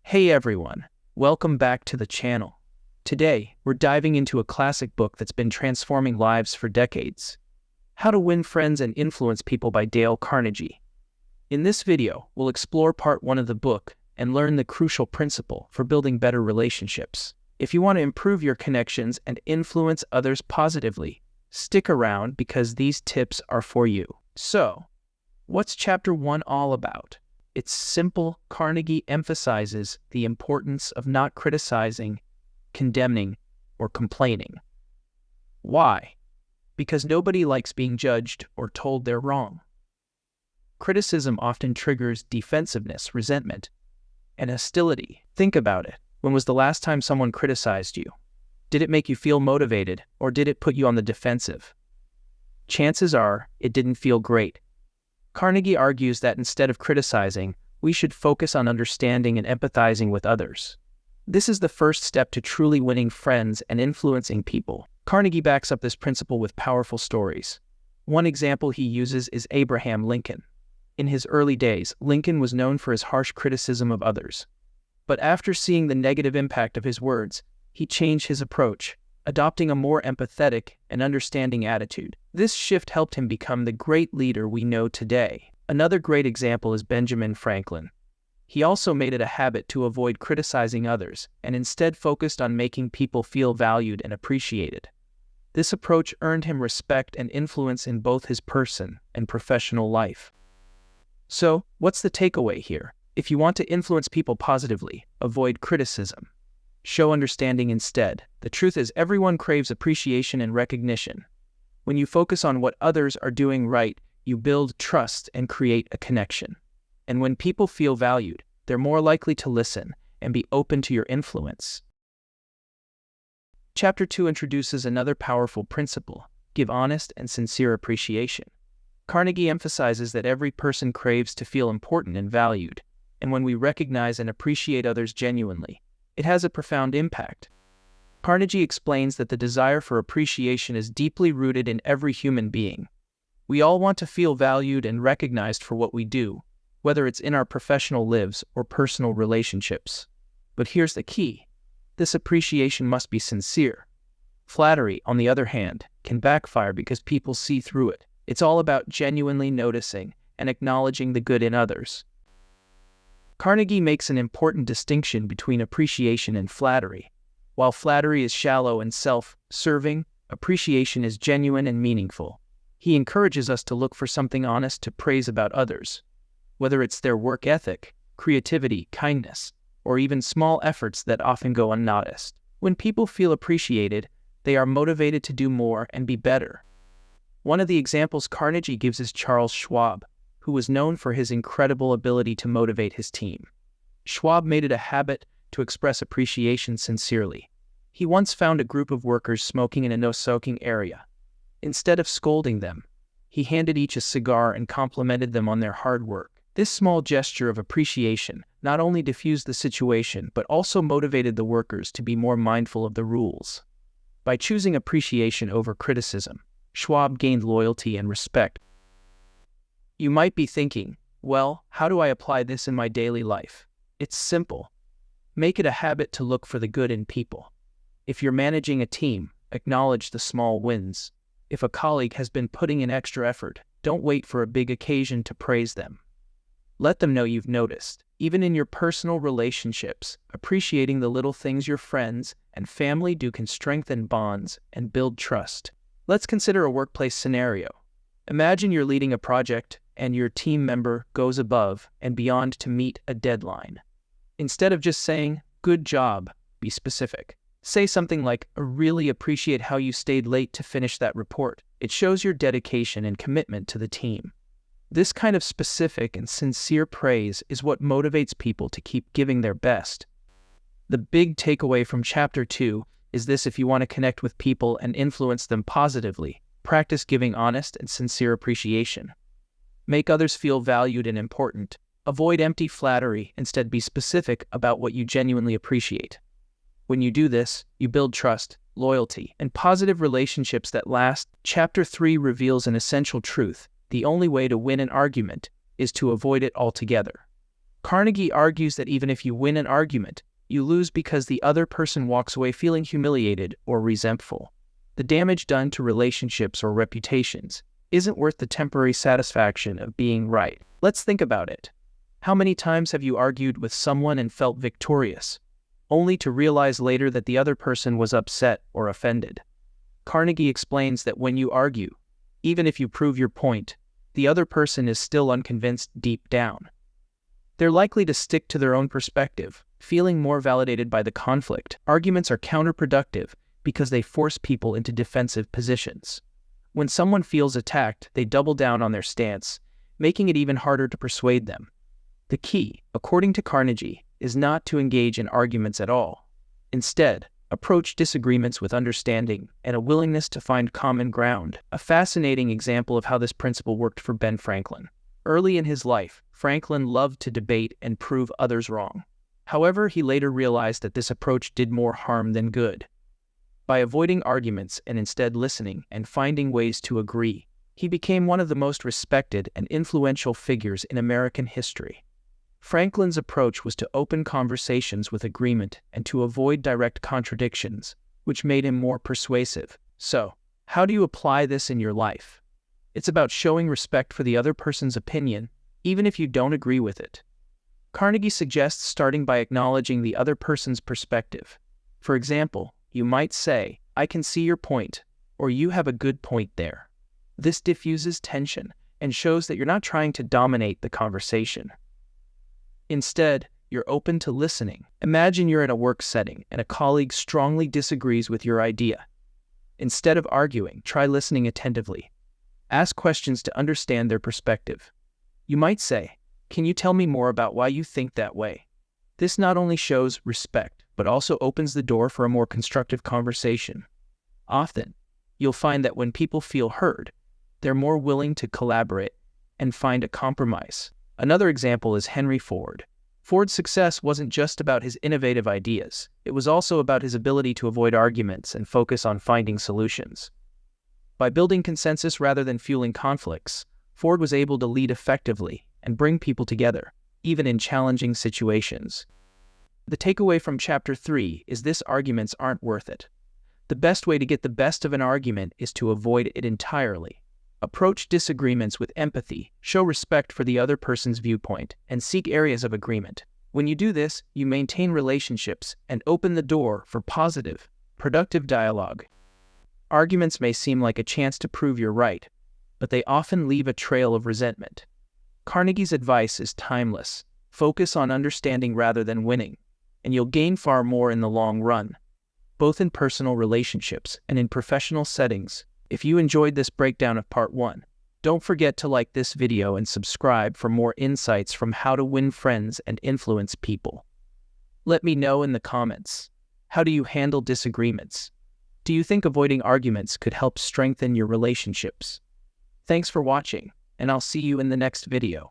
Hey everyone, welcome back to the channel. Today, we're diving into a classic book that's been transforming lives for decades. How to Win Friends and Influence People by Dale Carnegie. In this video, we'll explore part 1 of the book and learn the crucial principle for building better relationships. If you want to improve your connections and influence others positively, stick around because these tips are for you. So, what's chapter 1 all about? It's simple. Carnegie emphasizes the importance of not criticizing, condemning, or complaining. Why? Because nobody likes being judged or told they're wrong. Criticism often triggers defensiveness, resentment, and hostility. Think about it. When was the last time someone criticized you? Did it make you feel motivated, or did it put you on the defensive? Chances are, it didn't feel great. Carnegie argues that instead of criticizing, we should focus on understanding and empathizing with others. This is the first step to truly winning friends and influencing people. Carnegie backs up this principle with powerful stories. One example he uses is Abraham Lincoln. In his early days, Lincoln was known for his harsh criticism of others. But after seeing the negative impact of his words, he changed his approach, adopting a more empathetic and understanding attitude. This shift helped him become the great leader we know today. Another great example is Benjamin Franklin. He also made it a habit to avoid criticizing others and instead focused on making people feel valued and appreciated. This approach earned him respect and influence in both his personal and professional life. So, what's the takeaway here? If you want to influence people positively, avoid criticism. Show understanding instead. The truth is, everyone craves appreciation and recognition. When you focus on what others are doing right, you build trust and create a connection. And when people feel valued, they're more likely to listen and be open to your influence. Chapter 2 introduces another powerful principle: give honest and sincere appreciation. Carnegie emphasizes that every person craves to feel important and valued, and when we recognize and appreciate others genuinely, it has a profound impact. Carnegie explains that the desire for appreciation is deeply rooted in every human being. We all want to feel valued and recognized for what we do, whether it's in our professional lives or personal relationships. But here's the key: this appreciation must be sincere. Flattery, on the other hand, can backfire because people see through it. It's all about genuinely noticing and acknowledging the good in others. Carnegie makes an important distinction between appreciation and flattery. While flattery is shallow and self-serving, appreciation is genuine and meaningful. He encourages us to look for something honest to praise about others, whether it's their work ethic, creativity, kindness, or even small efforts that often go unnoticed. When people feel appreciated, they are motivated to do more and be better. One of the examples Carnegie gives is Charles Schwab, who was known for his incredible ability to motivate his team. Schwab made it a habit to express appreciation sincerely. He once found a group of workers smoking in a no-smoking area. Instead of scolding them, he handed each a cigar and complimented them on their hard work. This small gesture of appreciation not only diffused the situation, but also motivated the workers to be more mindful of the rules. By choosing appreciation over criticism, Schwab gained loyalty and respect. You might be thinking, well, how do I apply this in my daily life? It's simple. Make it a habit to look for the good in people. If you're managing a team, acknowledge the small wins. If a colleague has been putting in extra effort, don't wait for a big occasion to praise them. Let them know you've noticed. Even in your personal relationships, appreciating the little things your friends and family do can strengthen bonds and build trust. Let's consider a workplace scenario. Imagine you're leading a project and your team member goes above and beyond to meet a deadline. Instead of just saying, "Good job," be specific. Say something like, "I really appreciate how you stayed late to finish that report." It shows your dedication and commitment to the team. This kind of specific and sincere praise is what motivates people to keep giving their best. The big takeaway from Chapter 2 is this: if you want to connect with people and influence them positively, practice giving honest and sincere appreciation. Make others feel valued and important. Avoid empty flattery, instead be specific about what you genuinely appreciate. When you do this, you build trust, loyalty, and positive relationships that last. Chapter 3 reveals an essential truth: the only way to win an argument is to avoid it altogether. Carnegie argues that even if you win an argument, you lose because the other person walks away feeling humiliated or resentful. The damage done to relationships or reputations isn't worth the temporary satisfaction of being right. Let's think about it. How many times have you argued with someone and felt victorious, only to realize later that the other person was upset or offended? Carnegie explains that when you argue, even if you prove your point, the other person is still unconvinced deep down. They're likely to stick to their own perspective, feeling more validated by the conflict. Arguments are counterproductive because they force people into defensive positions. When someone feels attacked, they double down on their stance, making it even harder to persuade them. The key, according to Carnegie, is not to engage in arguments at all. Instead, approach disagreements with understanding and a willingness to find common ground. A fascinating example of how this principle worked for Ben Franklin. Early in his life, Franklin loved to debate and prove others wrong. However, he later realized that this approach did more harm than good. By avoiding arguments and instead listening and finding ways to agree, he became one of the most respected and influential figures in American history. Franklin's approach was to open conversations with agreement and to avoid direct contradictions, which made him more persuasive. So, how do you apply this in your life? It's about showing respect for the other person's opinion, even if you don't agree with it. Carnegie suggests starting by acknowledging the other person's perspective. For example, you might say, "I can see your point," or "You have a good point there." This diffuses tension and shows that you're not trying to dominate the conversation. Instead, you're open to listening. Imagine you're in a work setting and a colleague strongly disagrees with your idea. Instead of arguing, try listening attentively. Ask questions to understand their perspective. You might say, "Can you tell me more about why you think that way?" This not only shows respect, but also opens the door for a more constructive conversation. Often, you'll find that when people feel heard, they're more willing to collaborate and find a compromise. Another example is Henry Ford. Ford's success wasn't just about his innovative ideas. It was also about his ability to avoid arguments and focus on finding solutions. By building consensus rather than fueling conflicts, Ford was able to lead effectively and bring people together, even in challenging situations. The takeaway from Chapter 3 is this: arguments aren't worth it. The best way to get the best of an argument is to avoid it entirely. Approach disagreements with empathy, show respect for the other person's viewpoint, and seek areas of agreement. When you do this, you maintain relationships and open the door for positive, productive dialogue. Arguments may seem like a chance to prove you're right, but they often leave a trail of resentment. Carnegie's advice is timeless. Focus on understanding rather than winning, and you'll gain far more in the long run, both in personal relationships and in professional settings. If you enjoyed this breakdown of Part 1, don't forget to like this video and subscribe for more insights from how to win friends and influence people. Let me know in the comments. How do you handle disagreements? Do you think avoiding arguments could help strengthen your relationships? Thanks for watching, and I'll see you in the next video.